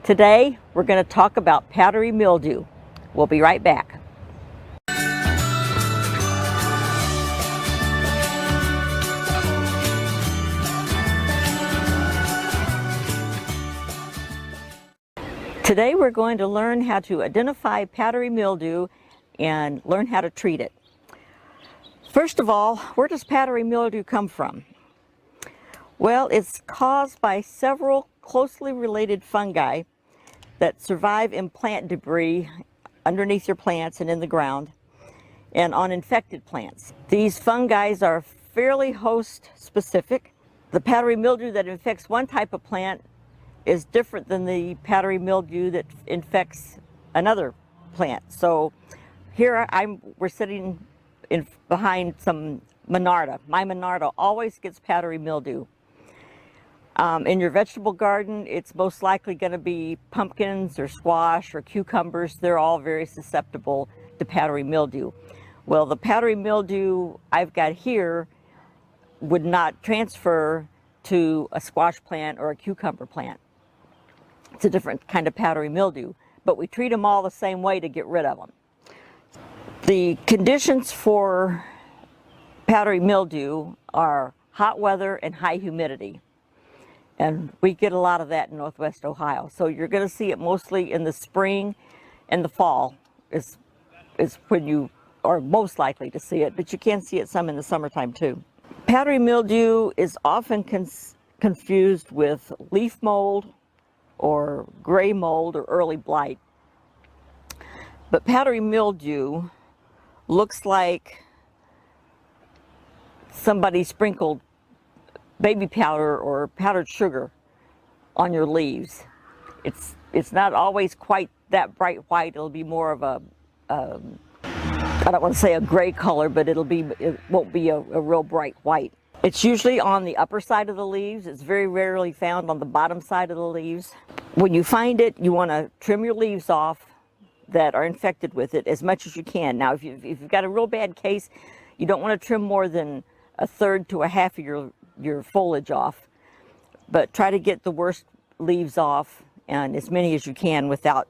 Today, we're going to talk about powdery mildew. We'll be right back. Today, we're going to learn how to identify powdery mildew and learn how to treat it. First of all, where does powdery mildew come from? Well, it's caused by several closely related fungi that survive in plant debris underneath your plants and in the ground and on infected plants. These fungi are fairly host specific. The powdery mildew that infects one type of plant is different than the powdery mildew that infects another plant. So here we're sitting behind some Monarda. My Monarda always gets powdery mildew. In your vegetable garden, it's most likely going to be pumpkins or squash or cucumbers. They're all very susceptible to powdery mildew. Well, the powdery mildew I've got here would not transfer to a squash plant or a cucumber plant. It's a different kind of powdery mildew, but we treat them all the same way to get rid of them. The conditions for powdery mildew are hot weather and high humidity. And we get a lot of that in Northwest Ohio. So you're going to see it mostly in the spring and the fall is when you are most likely to see it, but you can see it some in the summertime too. Powdery mildew is often confused with leaf mold or gray mold or early blight. But powdery mildew looks like somebody sprinkled baby powder or powdered sugar on your leaves. It's not always quite that bright white. It'll be more of a I don't want to say a gray color, but it won't be a real bright white. It's usually on the upper side of the leaves. It's very rarely found on the bottom side of the leaves. When you find it, you want to trim your leaves off that are infected with it as much as you can. Now, if you've got a real bad case, you don't want to trim more than a third to a half of your foliage off, but try to get the worst leaves off and as many as you can without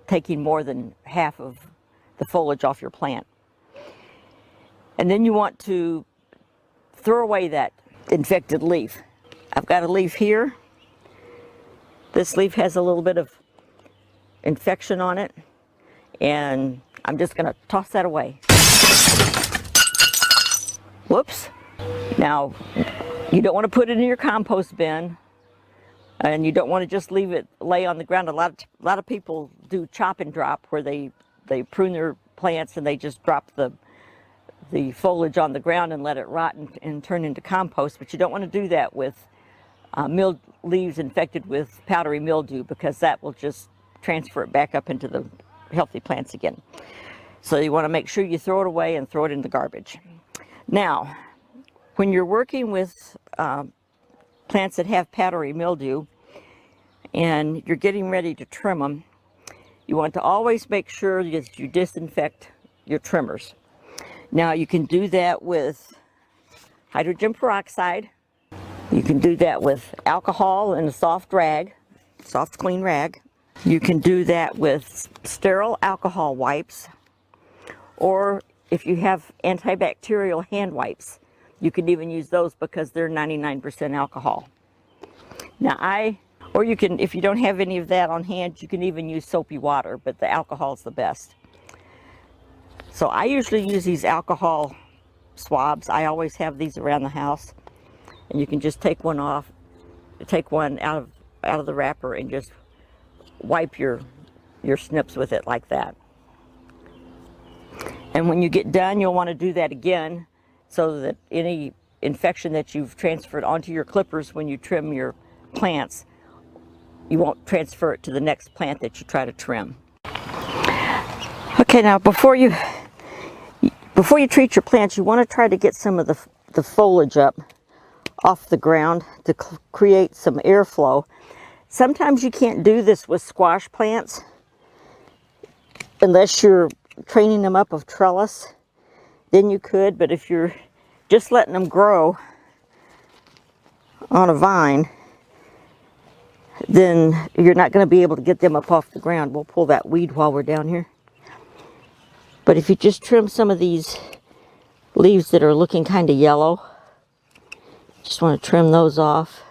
taking more than half of the foliage off your plant. And then you want to throw away that infected leaf. I've got a leaf here. This leaf has a little bit of infection on it, and I'm just going to toss that away. Whoops. Now, you don't want to put it in your compost bin, and you don't want to just leave it lay on the ground. A lot of people do chop and drop, where they prune their plants and they just drop the foliage on the ground and let it rot and turn into compost. But you don't want to do that with leaves infected with powdery mildew, because that will just transfer it back up into the healthy plants again. So you want to make sure you throw it away and throw it in the garbage. Now, when you're working with plants that have powdery mildew and you're getting ready to trim them, you want to always make sure that you disinfect your trimmers. Now, you can do that with hydrogen peroxide. You can do that with alcohol and a soft clean rag. You can do that with sterile alcohol wipes, or if you have antibacterial hand wipes, you can even use those because they're 99% alcohol. Now or you can, if you don't have any of that on hand, you can even use soapy water, but the alcohol is the best. So I usually use these alcohol swabs. I always have these around the house, and you can just take one out of the wrapper and just wipe your snips with it like that. And when you get done, you'll want to do that again, so that any infection that you've transferred onto your clippers when you trim your plants, you won't transfer it to the next plant that you try to trim. Okay, now before you treat your plants, you want to try to get some of the foliage up off the ground to create some airflow. Sometimes you can't do this with squash plants unless you're training them up of trellis. Then you could, but if you're just letting them grow on a vine, then you're not going to be able to get them up off the ground. We'll pull that weed while we're down here. But if you just trim some of these leaves that are looking kind of yellow, just want to trim those off.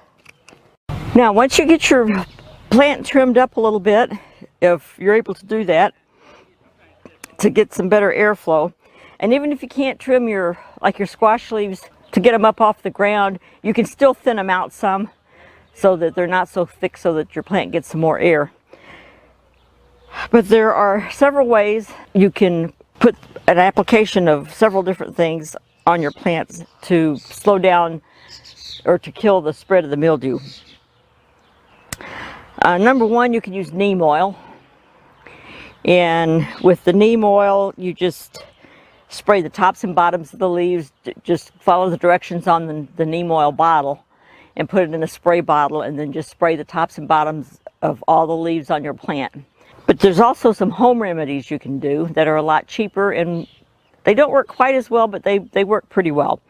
Now, once you get your plant trimmed up a little bit, if you're able to do that, to get some better airflow, and even if you can't trim your squash leaves to get them up off the ground, you can still thin them out some so that they're not so thick, so that your plant gets some more air. But there are several ways you can put an application of several different things on your plants to slow down or to kill the spread of the mildew. Number one, you can use neem oil. And with the neem oil, you just spray the tops and bottoms of the leaves. Just follow the directions on the neem oil bottle and put it in a spray bottle, and then just spray the tops and bottoms of all the leaves on your plant. But there's also some home remedies you can do that are a lot cheaper, and they don't work quite as well, but they work pretty well.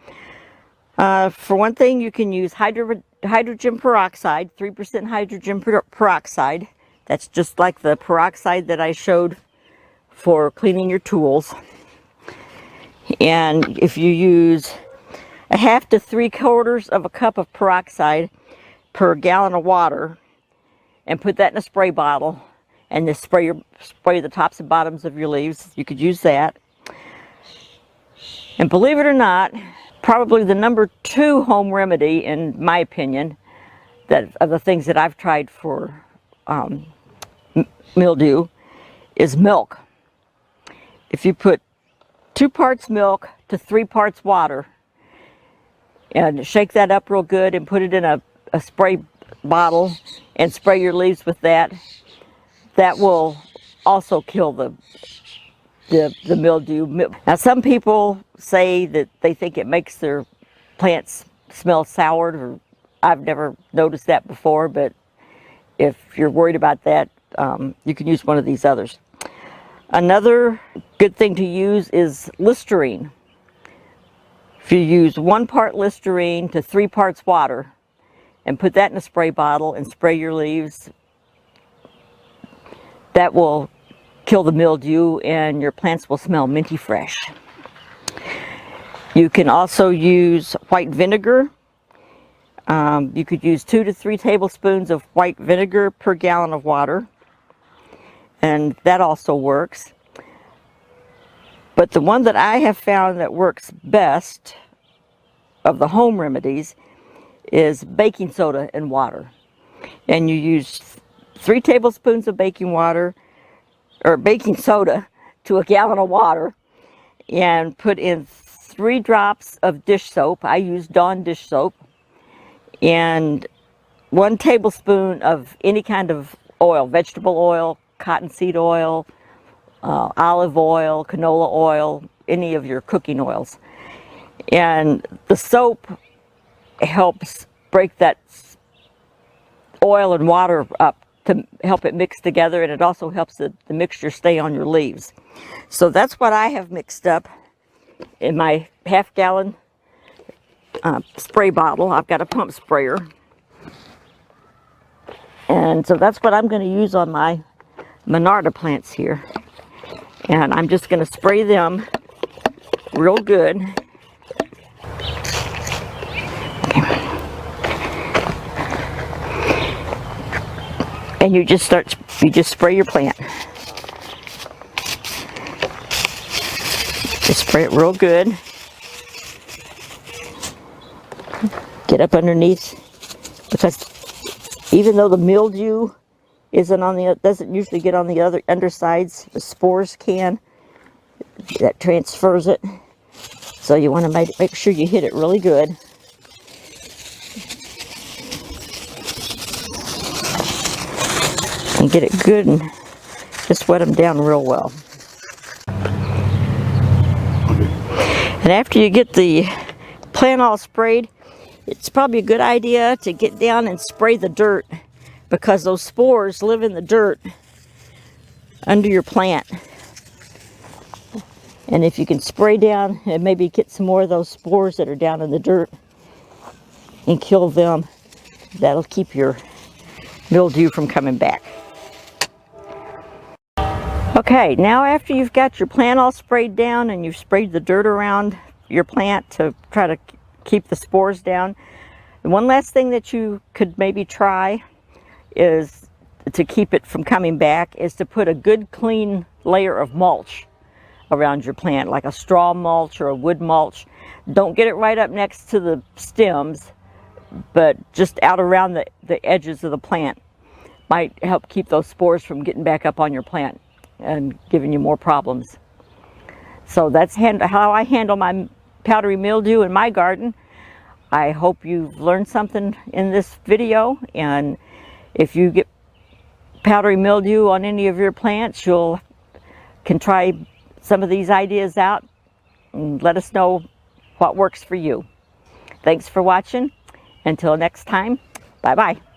For one thing, you can use hydrogen peroxide, 3% hydrogen peroxide. That's just like the peroxide that I showed for cleaning your tools. And if you use a half to 3/4 of a cup of peroxide per gallon of water and put that in a spray bottle and just spray the tops and bottoms of your leaves, you could use that. And believe it or not, probably the number 2 home remedy, in my opinion, that of the things that I've tried for mildew, is milk. If you put 2 parts milk to 3 parts water and shake that up real good and put it in a spray bottle and spray your leaves with that, that will also kill the mildew. Now, some people say that they think it makes their plants smell soured, or I've never noticed that before, but if you're worried about that, you can use one of these others. Another good thing to use is Listerine. If you use 1 part Listerine to 3 parts water and put that in a spray bottle and spray your leaves, that will kill the mildew and your plants will smell minty fresh. You can also use white vinegar. You could use 2 to 3 tablespoons of white vinegar per gallon of water, and that also works. But the one that I have found that works best of the home remedies is baking soda and water. And you use 3 tablespoons of baking soda to a gallon of water, and put in 3 drops of dish soap. I use Dawn dish soap, and 1 tablespoon of any kind of oil, vegetable oil, cottonseed oil, olive oil, canola oil, any of your cooking oils. And the soap helps break that oil and water up to help it mix together, and it also helps the mixture stay on your leaves. So that's what I have mixed up in my half-gallon spray bottle. I've got a pump sprayer, and so that's what I'm going to use on my Monarda plants here. And I'm just going to spray them real good. Okay. And you just spray your plant. Just spray it real good. Get up underneath, because even though the mildew doesn't usually get on the other undersides, the spores can. That transfers it. So you want to make sure you hit it really good. And get it good and just wet them down real well. And after you get the plant all sprayed, it's probably a good idea to get down and spray the dirt, because those spores live in the dirt under your plant. And if you can spray down and maybe get some more of those spores that are down in the dirt and kill them, that'll keep your mildew from coming back. Okay, now after you've got your plant all sprayed down and you've sprayed the dirt around your plant to try to keep the spores down, one last thing that you could maybe try is to keep it from coming back is to put a good clean layer of mulch around your plant, like a straw mulch or a wood mulch. Don't get it right up next to the stems, but just out around the edges of the plant. Might help keep those spores from getting back up on your plant and giving you more problems. So that's how I handle my powdery mildew in my garden. I hope you've learned something in this video, and if you get powdery mildew on any of your plants, you can try some of these ideas out and let us know what works for you. Thanks for watching. Until next time, bye-bye.